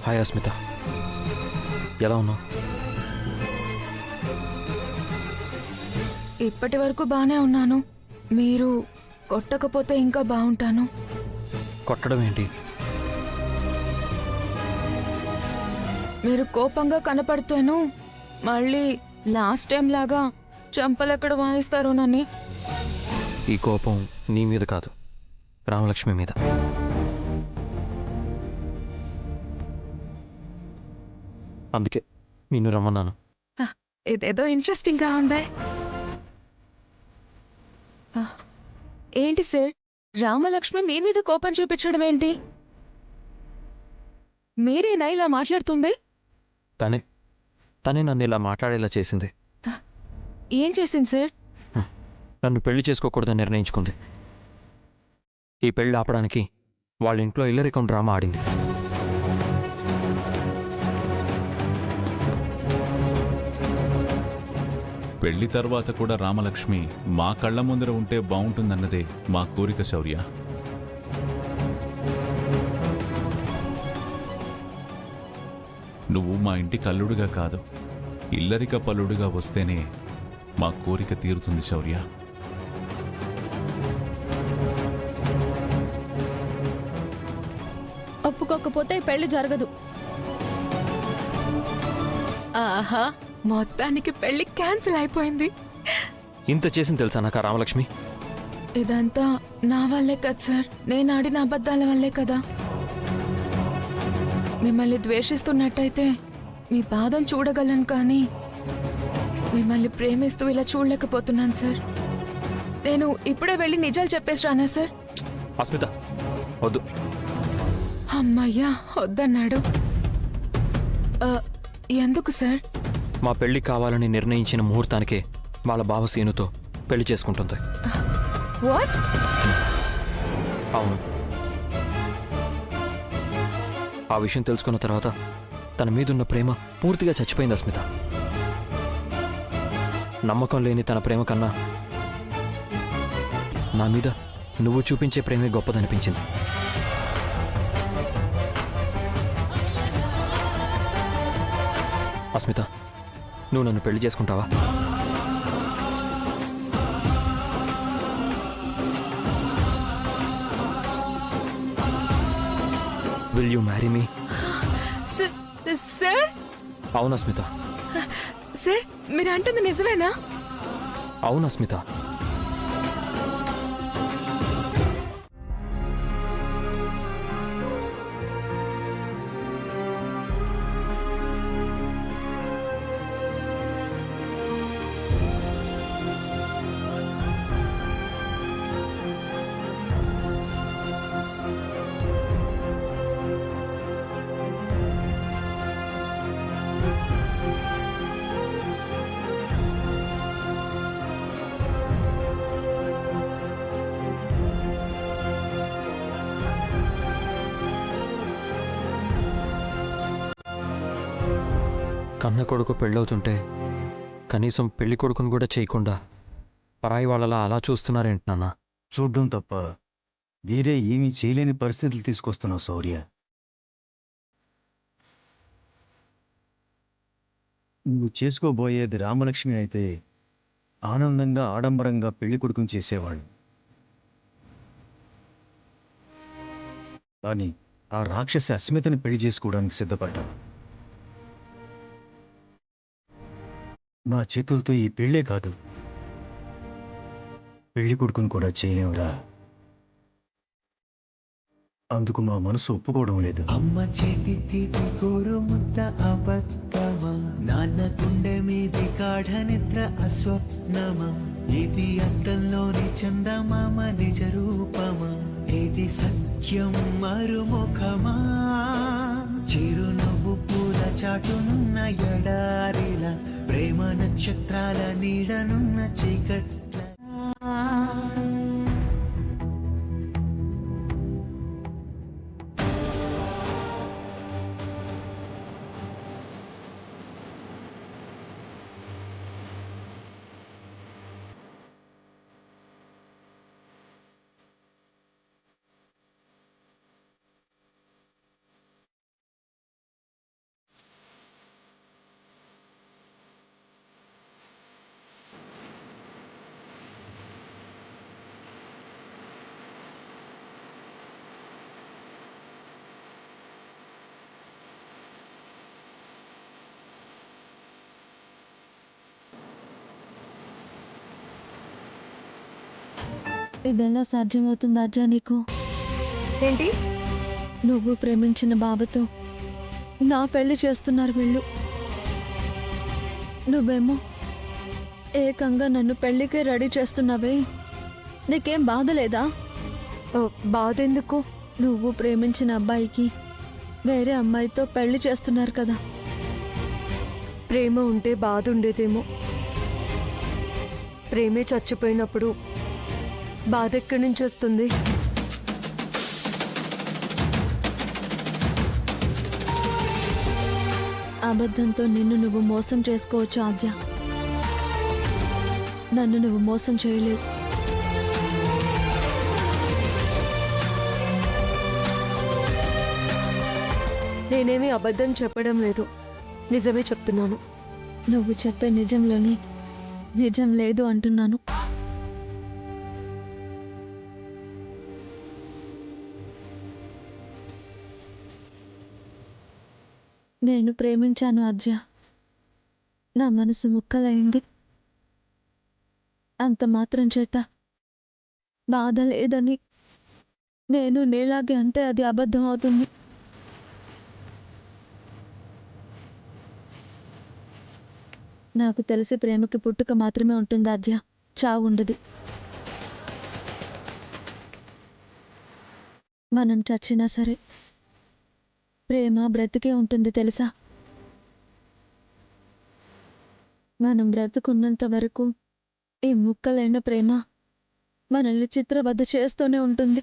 Hi Asmita, ఎలా ఉన్నావు? ఇప్పటి వరకు బానే ఉన్నాను. మీరు కొట్టకపోతే ఇంకా బాగుంటాను. కొట్టడం ఏంటి? మీరు కోపంగా కనపడితేను మళ్ళీ లాస్ట్ టైం లాగా చెంపలెక్కడ వాయిస్తారోనని. ఈ కోపం నీ మీద కాదు, రామలక్ష్మి మీద. అందుకే నిన్ను రమ్మన్నాను. ఇదేదో ఇంట్రెస్టింగ్ గా ఉందే. ఏంటి సార్, రామలక్ష్మి మీ మీద కోపం చూపించడం ఏంటి? మీరేనా ఇలా మాట్లాడుతుంది? తనే నన్ను ఇలా మాట్లాడేలా చేసింది. ఏం చేసింది సార్? నన్ను పెళ్లి చేసుకోకూడదని నిర్ణయించుకుంది. ఈ పెళ్లి ఆపడానికి వాళ్ళ ఇంట్లో ఇల్లరికం డ్రామా ఆడింది. పెళ్లి తర్వాత కూడా రామలక్ష్మి మా కళ్ళ ముందర ఉంటే బాగుంటుందన్నదే మా కోరిక శౌర్య. నువ్వు మా ఇంటి కల్లుడుగా కాదు, ఇల్లరిక పల్లుడుగా వస్తేనే మా కోరిక తీరుతుంది శౌర్య. ఒప్పుకోకపోతే పెళ్లి జరగదు. ఆహా, మొత్తానికి పెళ్లి క్యాన్సిల్ అయిపోయింది. ఇంత చేసింది తెలుసా నాకు ఆ రామలక్ష్మి? ఇదంతా నా వల్లే కదా సార్, నేను ఆడిన అబద్ధాల వల్లే కదా. మిమ్మల్ని ద్వేషిస్తున్నట్టయితే మీ బాధను చూడగలను, కానీ మిమ్మల్ని ప్రేమిస్తూ ఇలా చూడలేకపోతున్నాను సార్. నేను ఇప్పుడే వెళ్ళి నిజాలు చెప్పేసి రానా సార్? అస్మిత, వద్దు. అమ్మయ్యా, వద్దన్నాడు. ఎందుకు సార్? మా పెళ్లి కావాలని నిర్ణయించిన ముహూర్తానికే వాళ్ళ బావ సీనుతో పెళ్లి చేసుకుంటుంది. వాట్? అవును. ఆ విషయం తెలుసుకున్న తర్వాత తన మీదున్న ప్రేమ పూర్తిగా చచ్చిపోయింది అస్మిత. నమ్మకం లేని తన ప్రేమ కన్నా నా మీద నువ్వు చూపించే ప్రేమే గొప్పదనిపించింది. అస్మిత, నువ్వు నన్ను పెళ్లి చేసుకుంటావా? Will you marry me? Sir? అవును అస్మిత. సార్, మీరు అంటుంది నిజమేనా? అవును అస్మిత. కన్న కొడుకు పెళ్ళవుతుంటే కనీసం పెళ్లి కొడుకును కూడా చేయకుండా పరాయి వాళ్ళలా అలా చూస్తున్నారేంటి నాన్న? చూడ్డం తప్ప వేరే ఏమీ చేయలేని పరిస్థితులు తీసుకొస్తున్నావు శౌర్య. నువ్వు చేసుకోబోయేది రామలక్ష్మి అయితే ఆనందంగా ఆడంబరంగా పెళ్లి కొడుకుని చేసేవాళ్ళు. కానీ ఆ రాక్షసి అస్మితని పెళ్లి చేసుకోవడానికి సిద్ధపడ్డా. నా చేతులతో ఈ పెళ్ళే కాదు, పెళ్లి కొడుకుని కూడా చేయలేవురా. అందుకు మా మనసు ఒప్పుకోవడం లేదు. అమ్మ చేతి తీపి కోరు ముద్ద అబద్ధమా, నాన్న గుండె మీది గాఢ నిద్ర అస్వప్నమా, ఇది అద్దంలోని చందమామ నిజ రూపమా, ఇది సత్యం మరుముఖమా, చిరునవ్వు పూల చాటునున్న ఎడారిలా, ప్రేమ నక్షత్రాల నీడనున్న చీకట్ల. ఇదెలా సాధ్యమవుతుంది అర్జా నీకు? ఏంటి? నువ్వు ప్రేమించిన బాబుతో నా పెళ్లి చేస్తున్నారు వీళ్ళు. నువ్వేమో ఏకంగా నన్ను పెళ్లికే రెడీ చేస్తున్నావే, నీకేం బాధ లేదా? బాధ ఎందుకు? నువ్వు ప్రేమించిన అబ్బాయికి వేరే అమ్మాయితో పెళ్లి చేస్తున్నారు కదా. ప్రేమ ఉంటే బాధ ఉండేదేమో. ప్రేమే చచ్చిపోయినప్పుడు బాధ ఎక్కడి నుంచి వస్తుంది? అబద్ధంతో నిన్ను నువ్వు మోసం చేసుకోవచ్చు ఆద్య. నన్ను నువ్వు మోసం చేయలేవు. నేనేమీ అబద్ధం చెప్పడం లేదు, నిజమే చెప్తున్నాను. నువ్వు చెప్పే నిజంలోని నిజం లేదు అంటున్నాను. నేను ప్రేమించాను ఆద్య. నా మనసు ముక్కలైంది. అంత మాత్రం చేత బాధ లేదని నేను నీలాగే అంటే అది అబద్ధం అవుతుంది. నాకు తెలిసి ప్రేమకి పుట్టుక మాత్రమే ఉంటుంది ఆద్య, చావు ఉండదు. మనం చచ్చినా సరే ప్రేమ బ్రతికే ఉంటుంది తెలుసా. మనం బ్రతుకున్నంత వరకు ఈ ముక్కలైన ప్రేమ మనల్ని చిత్రబద్ధ చేస్తూనే ఉంటుంది.